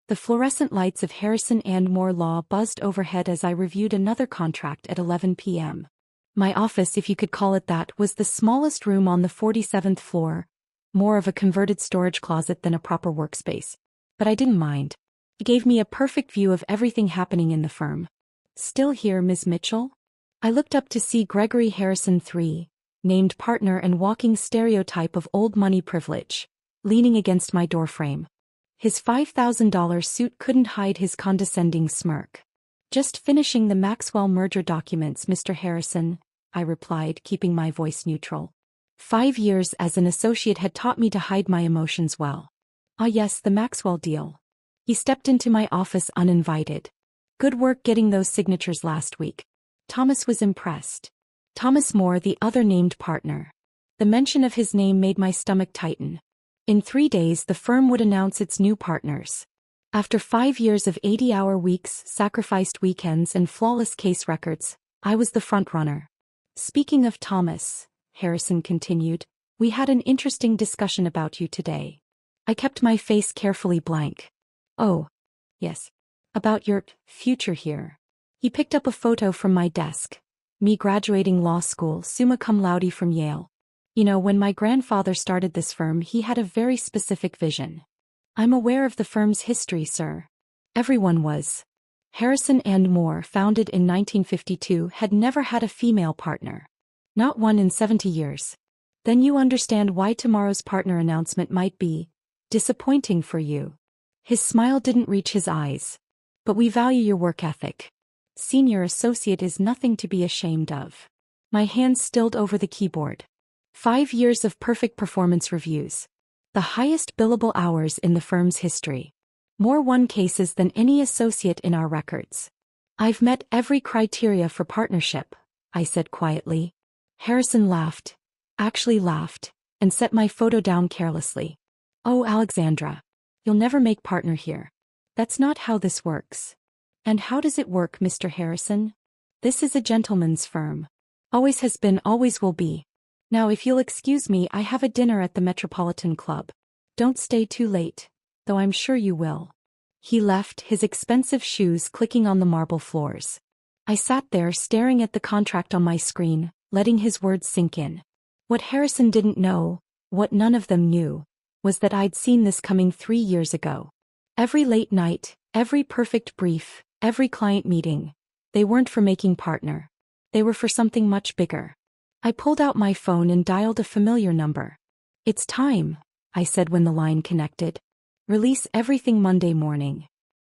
The fluorescent lights of Harrison and Moore Law buzzed overhead as I reviewed another contract at 11 p.m. My office, if you could call it that, was the smallest room on the 47th floor, more of a converted storage closet than a proper workspace. But I didn't mind. It gave me a perfect view of everything happening in the firm. "Still here, Ms. Mitchell?" I looked up to see Gregory Harrison III, named partner and walking stereotype of old money privilege, leaning against my doorframe. His $5,000 suit couldn't hide his condescending smirk. "Just finishing the Maxwell merger documents, Mr. Harrison," I replied, keeping my voice neutral. 5 years as an associate had taught me to hide my emotions well. "Ah yes, the Maxwell deal." He stepped into my office uninvited. "Good work getting those signatures last week." Thomas was impressed. Thomas Moore, the other named partner. The mention of his name made my stomach tighten. In 3 days the firm would announce its new partners. After 5 years of 80-hour weeks, sacrificed weekends and flawless case records, I was the front-runner. "Speaking of Thomas," Harrison continued, "we had an interesting discussion about you today." I kept my face carefully blank. "Oh, yes. About your future here." He picked up a photo from my desk. Me graduating law school, summa cum laude from Yale. "You know, when my grandfather started this firm, he had a very specific vision." "I'm aware of the firm's history, sir." Everyone was. Harrison and Moore, founded in 1952, had never had a female partner. Not one in 70 years. "Then you understand why tomorrow's partner announcement might be disappointing for you." His smile didn't reach his eyes. "But we value your work ethic. Senior associate is nothing to be ashamed of." My hands stilled over the keyboard. 5 years of perfect performance reviews. The highest billable hours in the firm's history. More won cases than any associate in our records. "I've met every criteria for partnership," I said quietly. Harrison laughed. Actually laughed, and set my photo down carelessly. "Oh, Alexandra. You'll never make partner here. That's not how this works." "And how does it work, Mr. Harrison?" "This is a gentleman's firm. Always has been, always will be. Now if you'll excuse me, I have a dinner at the Metropolitan Club. Don't stay too late, though I'm sure you will." He left, his expensive shoes clicking on the marble floors. I sat there staring at the contract on my screen, letting his words sink in. What Harrison didn't know, what none of them knew, was that I'd seen this coming 3 years ago. Every late night, every perfect brief, every client meeting, they weren't for making partner. They were for something much bigger. I pulled out my phone and dialed a familiar number. "It's time," I said when the line connected. "Release everything Monday morning."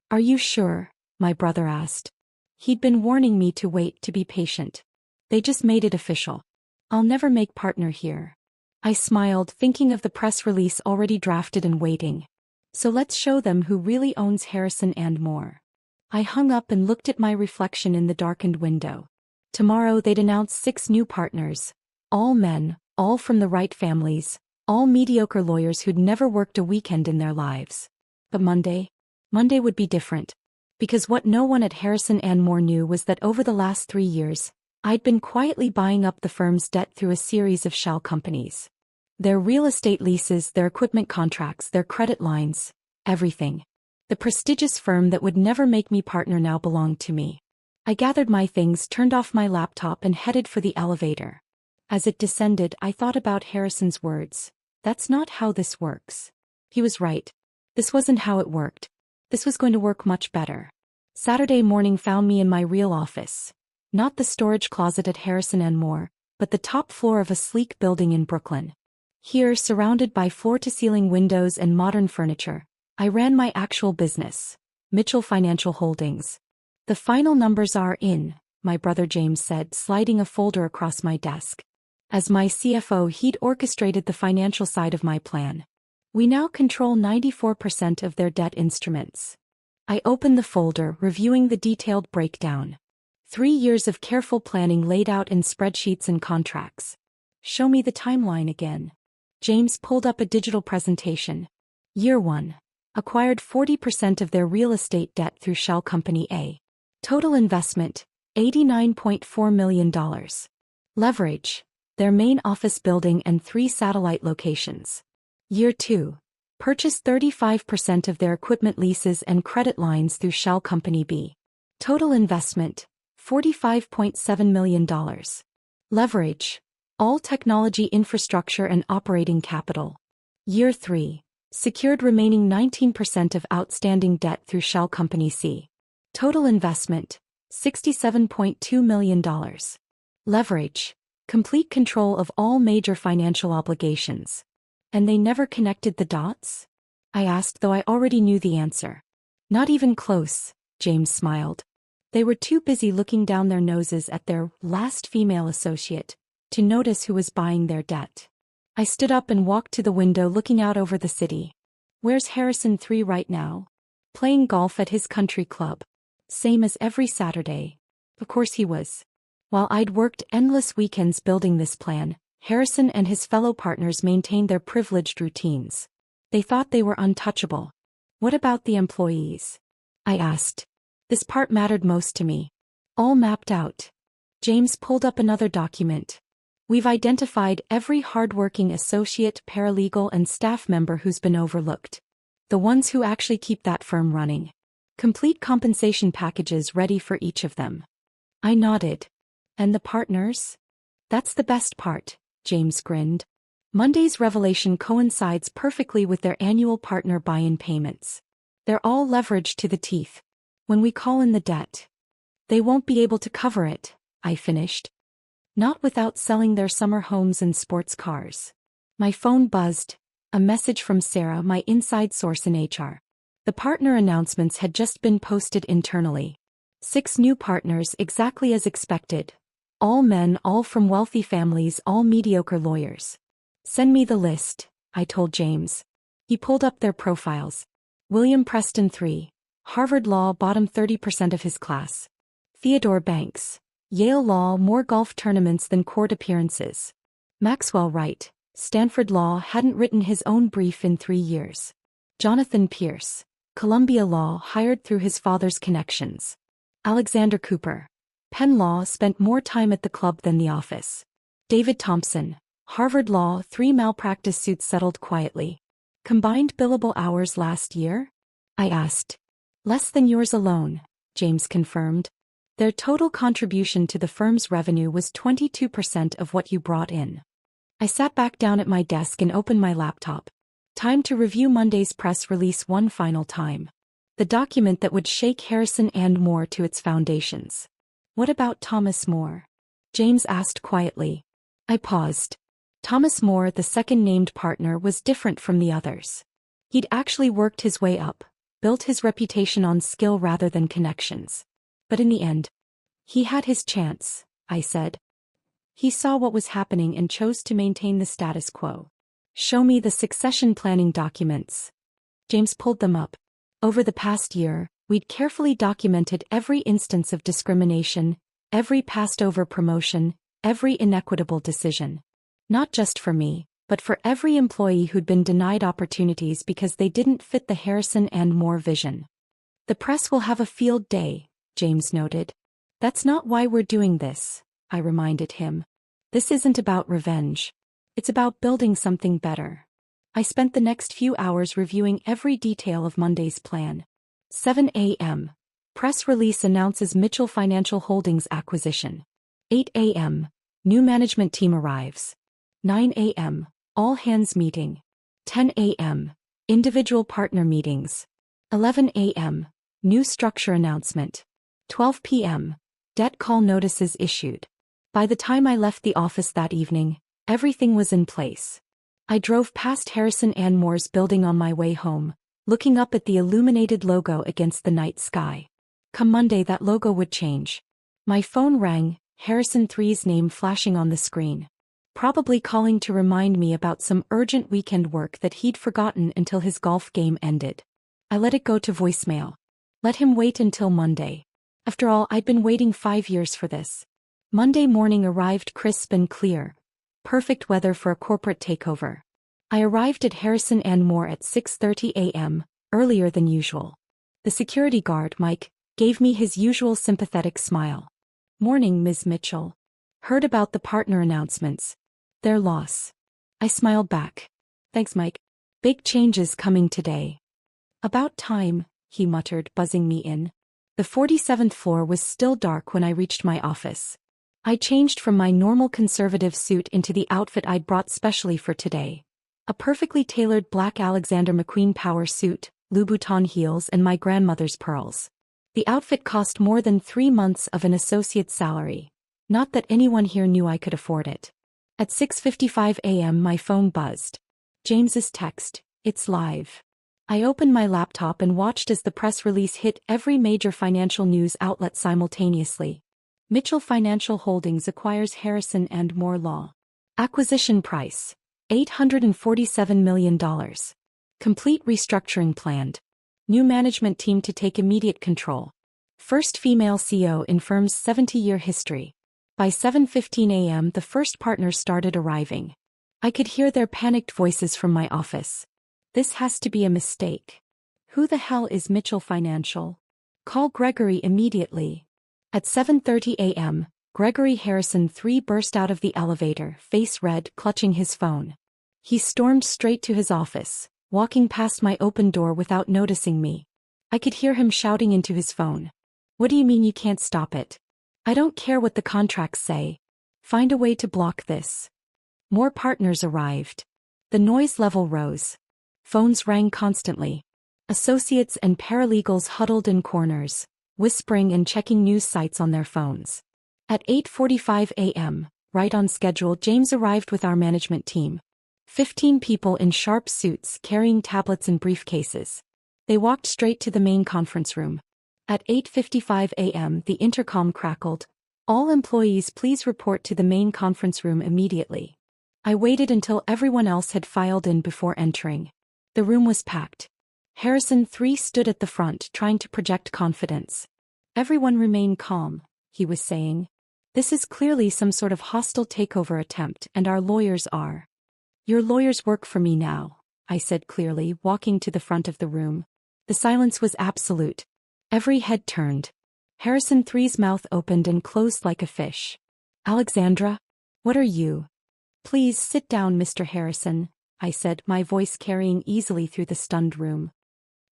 "Are you sure?" my brother asked. He'd been warning me to wait, to be patient. "They just made it official. I'll never make partner here." I smiled, thinking of the press release already drafted and waiting. So let's show them who really owns Harrison and Moore. I hung up and looked at my reflection in the darkened window. Tomorrow they'd announce 6 new partners. All men, all from the right families, all mediocre lawyers who'd never worked a weekend in their lives. But Monday would be different. Because what no one at Harrison and Moore knew was that over the last 3 years, I'd been quietly buying up the firm's debt through a series of shell companies. Their real estate leases, their equipment contracts, their credit lines, everything. The prestigious firm that would never make me partner now belonged to me. I gathered my things, turned off my laptop and headed for the elevator. As it descended, I thought about Harrison's words. That's not how this works. He was right. This wasn't how it worked. This was going to work much better. Saturday morning found me in my real office. Not the storage closet at Harrison and Moore, but the top floor of a sleek building in Brooklyn. Here, surrounded by floor-to-ceiling windows and modern furniture, I ran my actual business, Mitchell Financial Holdings. "The final numbers are in," my brother James said, sliding a folder across my desk. As my CFO, he'd orchestrated the financial side of my plan. "We now control 94% of their debt instruments." I opened the folder, reviewing the detailed breakdown. 3 years of careful planning laid out in spreadsheets and contracts. "Show me the timeline again." James pulled up a digital presentation. Year 1. Acquired 40% of their real estate debt through Shell Company A. Total investment, $89.4 million. Leverage, their main office building and 3 satellite locations. Year 2. Purchased 35% of their equipment leases and credit lines through Shell Company B. Total investment, $45.7 million. Leverage, all technology infrastructure and operating capital. Year 3. Secured remaining 19% of outstanding debt through Shell Company C. Total investment, $67.2 million. Leverage, complete control of all major financial obligations. And they never connected the dots? I asked, though I already knew the answer. Not even close, James smiled. They were too busy looking down their noses at their last female associate to notice who was buying their debt. I stood up and walked to the window looking out over the city. Where's Harrison 3 right now? Playing golf at his country club. Same as every Saturday. Of course he was. While I'd worked endless weekends building this plan, Harrison and his fellow partners maintained their privileged routines. They thought they were untouchable. What about the employees? I asked. This part mattered most to me. All mapped out. James pulled up another document. We've identified every hardworking associate, paralegal, and staff member who's been overlooked. The ones who actually keep that firm running. Complete compensation packages ready for each of them. I nodded. And the partners? That's the best part, James grinned. Monday's revelation coincides perfectly with their annual partner buy-in payments. They're all leveraged to the teeth. When we call in the debt, they won't be able to cover it, I finished. Not without selling their summer homes and sports cars. My phone buzzed. A message from Sarah, my inside source in HR. The partner announcements had just been posted internally. 6 new partners, exactly as expected. All men, all from wealthy families, all mediocre lawyers. Send me the list, I told James. He pulled up their profiles. William Preston 3. Harvard Law, bottom 30% of his class. Theodore Banks. Yale Law, more golf tournaments than court appearances. Maxwell Wright. Stanford Law, hadn't written his own brief in 3 years. Jonathan Pierce. Columbia Law, hired through his father's connections. Alexander Cooper. Penn Law, spent more time at the club than the office. David Thompson. Harvard Law, 3 malpractice suits settled quietly. Combined billable hours last year? I asked. Less than yours alone, James confirmed. Their total contribution to the firm's revenue was 22% of what you brought in. I sat back down at my desk and opened my laptop. Time to review Monday's press release one final time. The document that would shake Harrison and Moore to its foundations. What about Thomas Moore? James asked quietly. I paused. Thomas Moore, the second named partner, was different from the others. He'd actually worked his way up. Built his reputation on skill rather than connections. But in the end, he had his chance, I said. He saw what was happening and chose to maintain the status quo. Show me the succession planning documents. James pulled them up. Over the past year, we'd carefully documented every instance of discrimination, every passed-over promotion, every inequitable decision. Not just for me, but for every employee who'd been denied opportunities because they didn't fit the Harrison and Moore vision. The press will have a field day, James noted. That's not why we're doing this, I reminded him. This isn't about revenge. It's about building something better. I spent the next few hours reviewing every detail of Monday's plan. 7 a.m. Press release announces Mitchell Financial Holdings acquisition. 8 a.m. New management team arrives. 9 a.m. All hands meeting. 10 a.m. Individual partner meetings. 11 a.m. New structure announcement. 12 p.m. Debt call notices issued. By the time I left the office that evening, everything was in place. I drove past Harrison and Moore's building on my way home, looking up at the illuminated logo against the night sky. Come Monday, that logo would change. My phone rang, Harrison 3's name flashing on the screen. Probably calling to remind me about some urgent weekend work that he'd forgotten until his golf game ended. I let it go to voicemail. Let him wait until Monday. After all, I'd been waiting 5 years for this. Monday morning arrived crisp and clear. Perfect weather for a corporate takeover. I arrived at Harrison and Moore at 6:30 a.m., earlier than usual. The security guard, Mike, gave me his usual sympathetic smile. Morning, Ms. Mitchell. Heard about the partner announcements. Their loss. I smiled back. Thanks, Mike. Big changes coming today. About time, he muttered, buzzing me in. The 47th floor was still dark when I reached my office. I changed from my normal conservative suit into the outfit I'd brought specially for today. A perfectly tailored black Alexander McQueen power suit, Louboutin heels and my grandmother's pearls. The outfit cost more than 3 months of an associate's salary. Not that anyone here knew I could afford it. At 6:55 a.m. my phone buzzed. James's text, "It's live." I opened my laptop and watched as the press release hit every major financial news outlet simultaneously. Mitchell Financial Holdings acquires Harrison and Moore Law. Acquisition price, $847 million. Complete restructuring planned. New management team to take immediate control. First female CEO in firm's 70-year history. By 7:15 a.m. the first partners started arriving. I could hear their panicked voices from my office. This has to be a mistake. Who the hell is Mitchell Financial? Call Gregory immediately. At 7:30 a.m., Gregory Harrison III burst out of the elevator, face red, clutching his phone. He stormed straight to his office, walking past my open door without noticing me. I could hear him shouting into his phone. "What do you mean you can't stop it? I don't care what the contracts say. Find a way to block this." More partners arrived. The noise level rose. Phones rang constantly. Associates and paralegals huddled in corners, whispering and checking news sites on their phones. At 8:45 a.m., right on schedule, James arrived with our management team. 15 people in sharp suits carrying tablets and briefcases. They walked straight to the main conference room. At 8:55 a.m. the intercom crackled. "All employees please report to the main conference room immediately." I waited until everyone else had filed in before entering. The room was packed. Harrison III stood at the front trying to project confidence. "Everyone remain calm," he was saying. "This is clearly some sort of hostile takeover attempt and our lawyers are." "Your lawyers work for me now," I said clearly, walking to the front of the room. The silence was absolute. Every head turned. Harrison III's mouth opened and closed like a fish. "Alexandra? What are you?" "Please sit down, Mr. Harrison," I said, my voice carrying easily through the stunned room.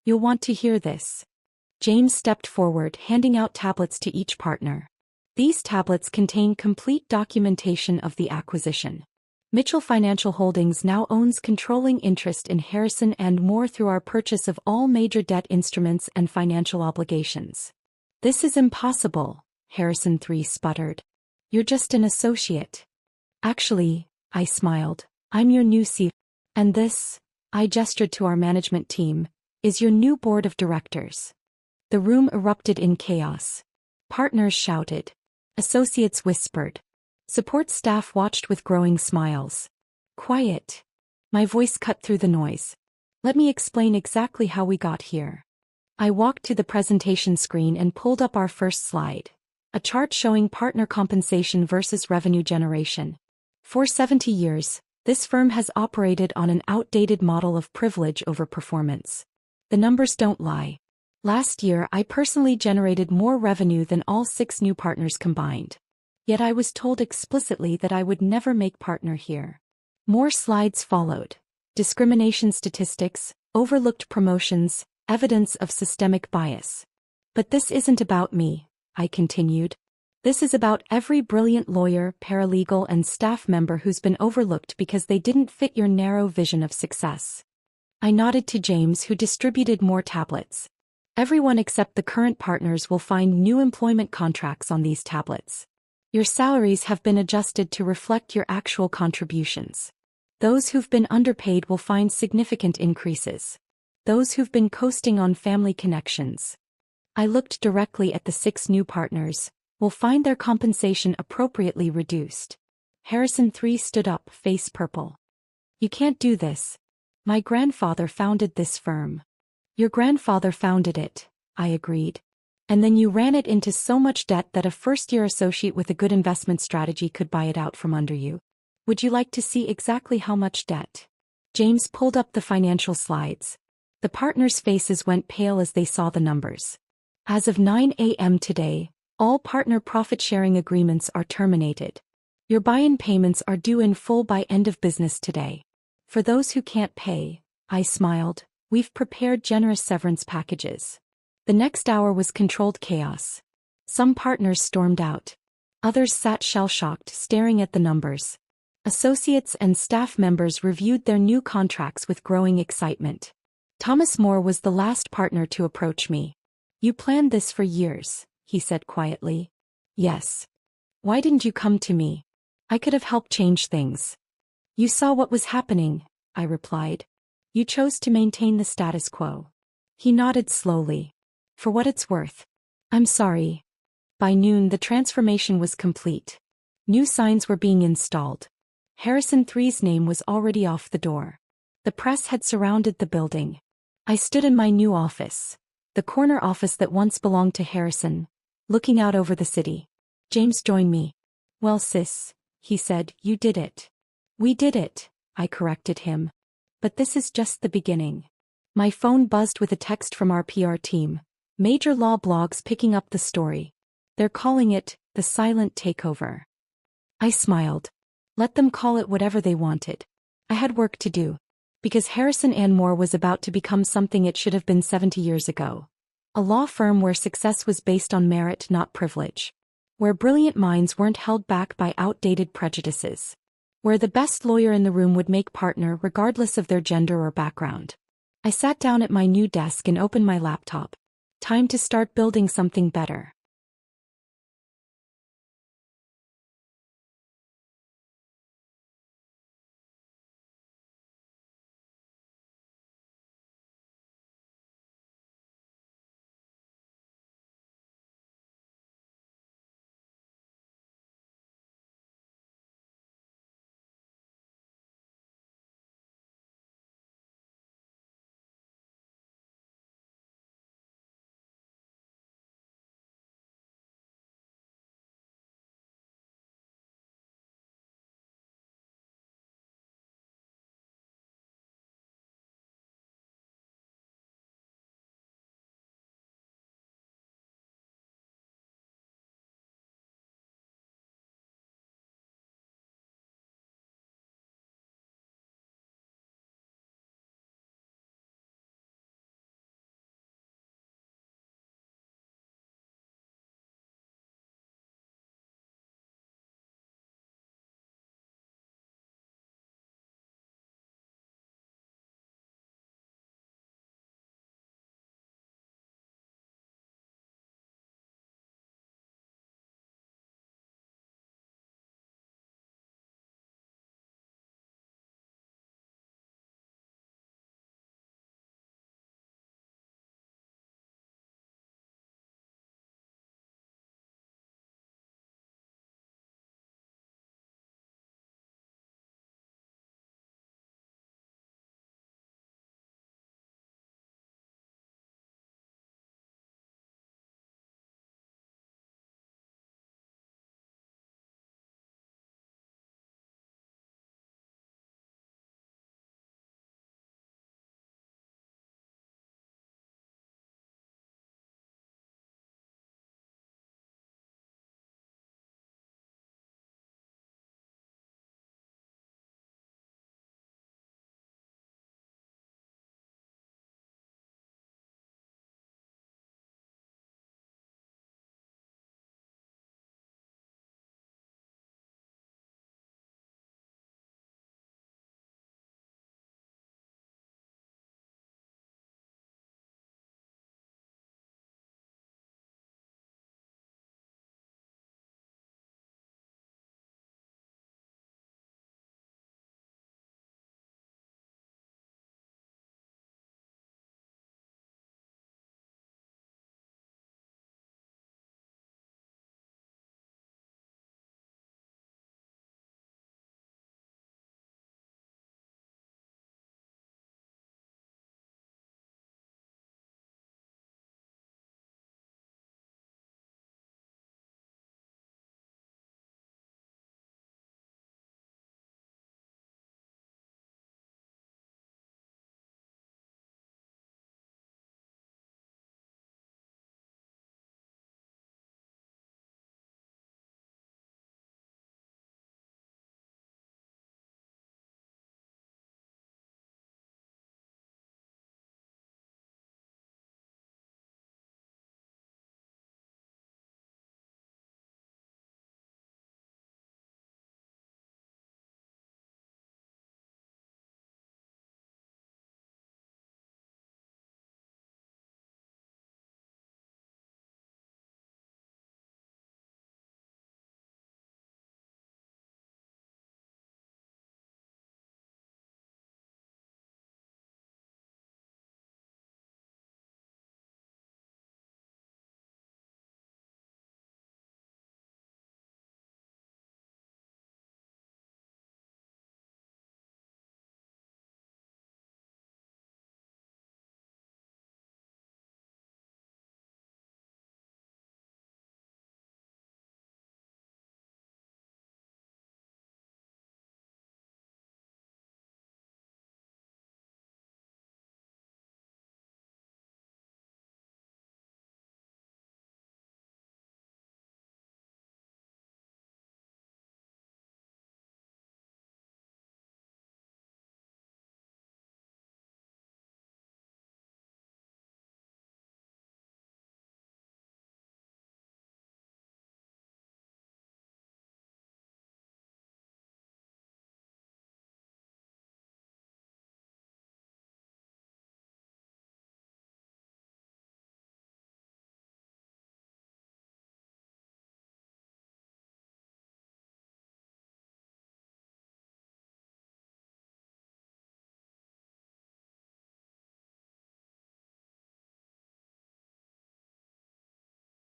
"You'll want to hear this." James stepped forward, handing out tablets to each partner. These tablets contain complete documentation of the acquisition. Mitchell Financial Holdings now owns controlling interest in Harrison and Moore through our purchase of all major debt instruments and financial obligations. "This is impossible," Harrison III sputtered. "You're just an associate." "Actually," I smiled, "I'm your new CFO. And this," I gestured to our management team, "is your new board of directors." The room erupted in chaos. Partners shouted. Associates whispered. Support staff watched with growing smiles. "Quiet." My voice cut through the noise. "Let me explain exactly how we got here." I walked to the presentation screen and pulled up our first slide. A chart showing partner compensation versus revenue generation. For 70 years, this firm has operated on an outdated model of privilege over performance. The numbers don't lie. Last year I personally generated more revenue than all 6 new partners combined. Yet I was told explicitly that I would never make partner here. More slides followed. Discrimination statistics, overlooked promotions, evidence of systemic bias. "But this isn't about me," I continued. "This is about every brilliant lawyer, paralegal, and staff member who's been overlooked because they didn't fit your narrow vision of success." I nodded to James, who distributed more tablets. "Everyone except the current partners will find new employment contracts on these tablets. Your salaries have been adjusted to reflect your actual contributions. Those who've been underpaid will find significant increases. Those who've been coasting on family connections." I looked directly at the 6 new partners. "Will find their compensation appropriately reduced." Harrison III stood up, face purple. "You can't do this. My grandfather founded this firm." "Your grandfather founded it," I agreed. "And then you ran it into so much debt that a first-year associate with a good investment strategy could buy it out from under you. Would you like to see exactly how much debt?" James pulled up the financial slides. The partners' faces went pale as they saw the numbers. "As of 9 a.m. today, all partner profit-sharing agreements are terminated. Your buy-in payments are due in full by end of business today. For those who can't pay, I smiled. We've prepared generous severance packages. The next hour was controlled chaos. Some partners stormed out. Others sat shell-shocked, staring at the numbers. Associates and staff members reviewed their new contracts with growing excitement. Thomas More was the last partner to approach me. You planned this for years, he said quietly. Yes. Why didn't you come to me? I could have helped change things. You saw what was happening, I replied. You chose to maintain the status quo. He nodded slowly. For what it's worth. I'm sorry. By noon the transformation was complete. New signs were being installed. Harrison III's name was already off the door. The press had surrounded the building. I stood in my new office, the corner office that once belonged to Harrison, looking out over the city. James joined me. Well sis, he said, you did it. We did it, I corrected him. But this is just the beginning. My phone buzzed with a text from our PR team. Major law blogs picking up the story. They're calling it, the silent takeover. I smiled. Let them call it whatever they wanted. I had work to do. Because Harrison and More was about to become something it should have been 70 years ago. A law firm where success was based on merit, not privilege. Where brilliant minds weren't held back by outdated prejudices. Where the best lawyer in the room would make partner regardless of their gender or background. I sat down at my new desk and opened my laptop. Time to start building something better.